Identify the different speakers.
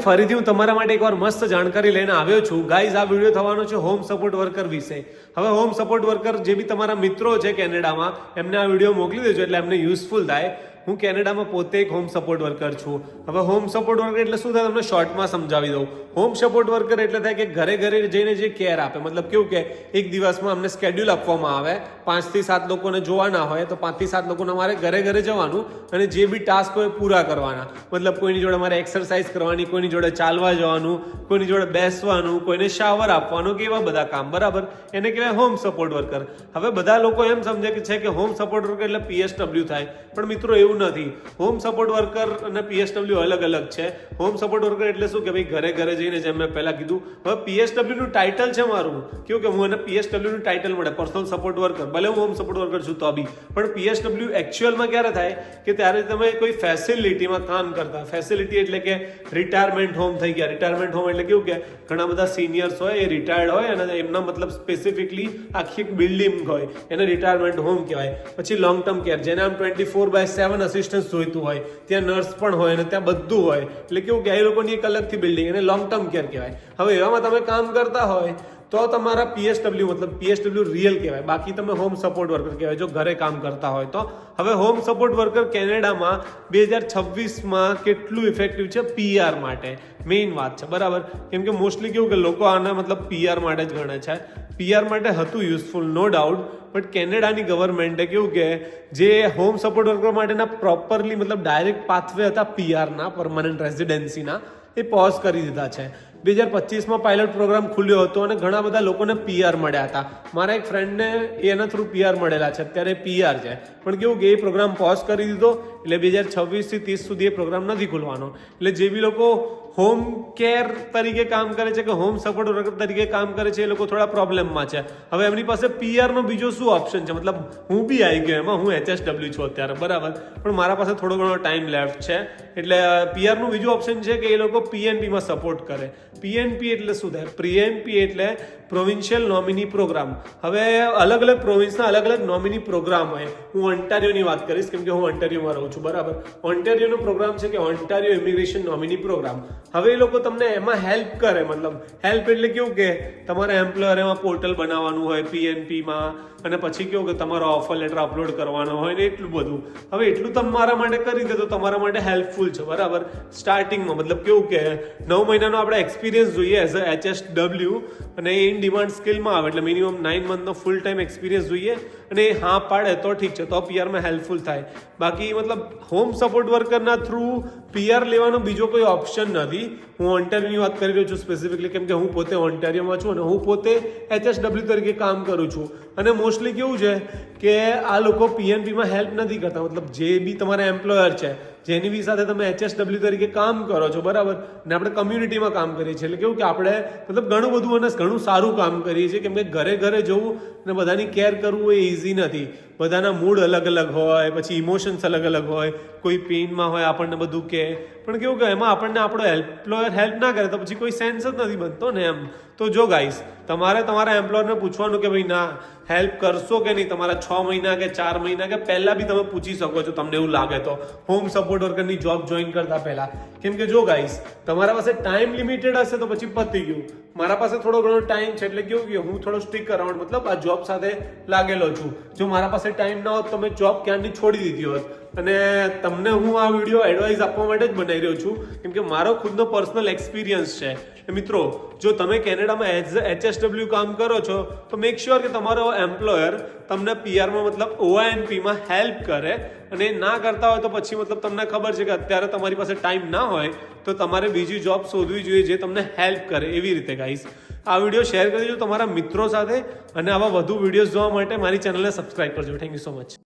Speaker 1: ફરીથી હું તમારા માટે એકવાર મસ્ત જાણકારી લઈને આવ્યો છું ગાઈઝ. આ વિડીયો થવાનો છે હોમ સપોર્ટ વર્કર વિશે. હવે હોમ સપોર્ટ વર્કર જે બી તમારા મિત્રો છે કેનેડામાં, એમને આ વિડીયો મોકલી દેજો એટલે એમને યુઝફુલ થાય. હું કેનેડામાં પોતે એક હોમ સપોર્ટ વર્કર છું. હવે હોમ સપોર્ટ વર્કર એટલે શું થાય તમને શોર્ટમાં સમજાવી દઉં. હોમ સપોર્ટ વર્કર એટલે થાય કે ઘરે ઘરે જઈને જે કેર આપે, મતલબ કેવું કે એક દિવસમાં અમને સ્કેડ્યુલ આપવામાં આવે, 5 થી 7 લોકોને જોવાના હોય તો 5 થી 7 લોકોને અમારે ઘરે ઘરે જવાનું અને જે બી ટાસ્ક હોય પૂરા કરવાના. મતલબ કોઈની જોડે અમારે એક્સરસાઇઝ કરવાની, કોઈની જોડે ચાલવા જવાનું, કોઈની જોડે બેસવાનું, કોઈને શાવર આપવાનું, કે એવા બધા કામ. બરાબર, એને કહેવાય હોમ સપોર્ટ વર્કર. હવે બધા લોકો એમ સમજે કે છે કે હોમ સપોર્ટ વર્કર એટલે PSW થાય, પણ મિત્રો એવું નથી. હોમ સપોર્ટ વર્કર અને PSW અલગ અલગ છે. હોમ સપોર્ટ વર્કર એટલે શું કે ભાઈ ઘરે ઘરે જઈને, જેમ મેં પહેલા કીધું. હવે PSW નું ટાઇટલ છે મારું, કેવું કે હું એને PSW નું ટાઇટલ મળે, પર્સનલ સપોર્ટ વર્કર. ભલે હું હોમ સપોર્ટ વર્કર છું તો બી, પણ PSW એકચ્યુઅલમાં ક્યારે થાય કે ત્યારે તમે કોઈ ફેસિલિટીમાં કામ કરતા. ફેસિલિટી એટલે કે રિટાયરમેન્ટ હોમ થઈ ગયા. રિટાયરમેન્ટ હોમ એટલે કેવું કે ઘણા બધા સિનિયર્સ હોય, એ રિટાયર્ડ હોય અને એમના મતલબ સ્પેસિફિકલી આખી એક બિલ્ડિંગ હોય, એને રિટાયરમેન્ટ હોમ કહેવાય. પછી લોંગ ટર્મ કેર, જેને આમ 24/7 અસિસ્ટન્સ જોઈતું હોય, ત્યાં નર્સ પણ હોય અને ત્યાં બધું હોય, એટલે કેવું કે એ લોકોની એક અલગથી બિલ્ડિંગ, એને લોંગ ટર્મ કેર કહેવાય. હવે એવામાં તમે કામ કરતા હોય તો તમારા PSW મતલબ PSW રિયલ કહેવાય, બાકી તમે હોમ સપોર્ટ વર્કર કહેવાય જો ઘરે કામ કરતા હોય તો. હવે હોમ સપોર્ટ વર્કર કેનેડામાં 2026માં કેટલું ઇફેક્ટિવ છે PR માટે, મેઇન વાત છે. બરાબર, કેમ કે મોસ્ટલી કેવું કે લોકો આને મતલબ PR માટે જ ગણે છે. PR માટે હતું યુઝફુલ, નો ડાઉટ, બટ કેનેડાની ગવર્મેન્ટે કેવું કે જે હોમ સપોર્ટ વર્કર માટેના પ્રોપરલી મતલબ ડાયરેક્ટ પાથવે હતા PRના, પરમનન્ટ રેઝિડેન્સીના, એ પોઝ કરી દીધા છે. 2025માં પાયલોટ પ્રોગ્રામ ખુલ્યો હતો અને ઘણા બધા લોકોને PR મળ્યા હતા. મારા એક ફ્રેન્ડને એના થ્રુ PR મળેલા છે, અત્યારે PR છે. પણ કેવું કે એ પ્રોગ્રામ પોઝ કરી દીધો એટલે 2026 થી 30 સુધી એ પ્રોગ્રામ નથી ખુલવાનો. એટલે જે બી લોકો હોમ કેર તરીકે કામ કરે છે કે હોમ સપોર્ટ વર્કર તરીકે કામ કરે છે, એ લોકો થોડા પ્રોબ્લેમમાં છે. હવે એમની પાસે PR નો બીજો શું ઓપ્શન છે? મતલબ હું બી આવી ગયો એમાં, હું HSW છું અત્યારે, બરાબર, પણ મારા પાસે થોડો ઘણો ટાઈમ લેફ્ટ છે. એટલે PR નું બીજું ઓપ્શન છે કે એ લોકો PNP માં સપોર્ટ કરે. PNP એટલે શું થાય? PNP એટલે પ્રોવિન્શિયલ નોમિની પ્રોગ્રામ. હવે અલગ અલગ પ્રોવિન્સના અલગ અલગ નોમિની પ્રોગ્રામ હોય. હું ઓન્ટારિયોની વાત કરીશ કેમ કે હું ઓન્ટારિયોમાં રહું છું. બરાબર, ઓન્ટારિયોનો પ્રોગ્રામ છે કે ઓન્ટારિયો ઇમિગ્રેશન નોમિની પ્રોગ્રામ. હવે એ લોકો તમને એમાં હેલ્પ કરે. મતલબ હેલ્પ એટલે કેવું કે તમારા એમ્પ્લોયર એમાં પોર્ટલ બનાવવાનું હોય PNPમાં, અને પછી કેવું કે તમારો ઓફર લેટર અપલોડ કરવાનો હોય ને એટલું બધું. હવે એટલું તમારા માટે કરી દે તો તમારા માટે હેલ્પફુલ છે. બરાબર, સ્ટાર્ટિંગમાં મતલબ કેવું કે 9 મહિનાનો આપણે એક્સપિરિયન્સ જોઈએ એઝ અ HSW, અને એ ઇન ડિમાન્ડ સ્કિલમાં આવે એટલે મિનિમમ 9 મંથનો ફૂલ ટાઈમ એક્સપિરિયન્સ જોઈએ, અને એ હા પાડે તો ઠીક છે, તો PRમાં હેલ્પફુલ થાય. બાકી મતલબ હોમ સપોર્ટ વર્કરના થ્રુ PR લેવાનો બીજો કોઈ ઓપ્શન નથી. હું ઓન્ટારિયોની વાત કરી રહ્યો છું સ્પેસિફિકલી કેમ કે હું પોતે ઓન્ટારિયોમાં છું અને હું પોતે HSW તરીકે કામ કરું છું. અને મોસ્ટલી કેવું છે કે આ લોકો PNPમાં હેલ્પ નથી કરતા. મતલબ જે બી તમારા એમ્પ્લોયર છે, જેની બી સાથે તમે HSW તરીકે કામ કરો છો, બરાબર, અને આપણે કમ્યુનિટીમાં કામ કરીએ છીએ, એટલે કેવું કે આપણે મતલબ ઘણું બધું અને ઘણું સારું કામ કરીએ છીએ, કેમ કે ઘરે ઘરે જવું અને બધાની કેર કરવું એ ઇઝી નથી. બધાના મૂડ અલગ અલગ હોય, પછી ઇમોશન્સ અલગ અલગ હોય, કોઈ પેઇનમાં હોય, આપણને બધું કહે, પણ કેવું કે એમાં આપણને આપણો એમ્પ્લોયર હેલ્પ ના કરે તો પછી કોઈ સેન્સ જ નથી બનતો ને એમ. તો જો ગાઈસ, તમારે તમારા એમ્પ્લોયરને પૂછવાનું કે ભાઈ ના હેલ્પ કરશો કે નહીં. તમારા 6 મહિના કે 4 મહિના કે પહેલાં બી તમે પૂછી શકો છો તમને એવું લાગે તો, હોમ સપોર્ટ વર્કરની જોબ જોઈન કરતા પહેલાં. કેમ કે જો ગાઈસ, તમારા પાસે ટાઈમ લિમિટેડ હશે તો પછી પતી ગયું. મારા પાસે થોડો ઘણો ટાઈમ છે એટલે કેવું કે હું થોડો સ્ટીક અરાઉન્ડ મતલબ આ જોબ સાથે લાગેલો છું. જો મારા પાસે ટાઈમ ના હોત તો મેં જોબ ક્યારની છોડી દીધી હોત. અને તમને હું આ વિડીયો એડવાઇસ આપવા માટે જ બનાવી રહ્યો છું કેમ કે મારો ખુદનો પર્સનલ એક્સપિરિયન્સ છે. મિત્રો, જો તમે કેનેડામાં એઝ અ HSW કામ કરો છો તો મેક શ્યોર કે તમારો એમ્પ્લોયર તમને PRમાં મતલબ OINPમાં હેલ્પ કરે. અને ના કરતા હોય તો પછી મતલબ તમને ખબર છે કે અત્યારે તમારી પાસે ટાઈમ ના હોય તો તમારે બીજી જોબ શોધવી જોઈએ જે તમને હેલ્પ કરે. એવી રીતે ગાઈસ, આ વિડીયો શેર કરી દેજો તમારા મિત્રો સાથે, અને આવા વધુ વિડીયોઝ જોવા માટે મારી ચેનલને સબસ્ક્રાઇબ કરજો. Thank you so much.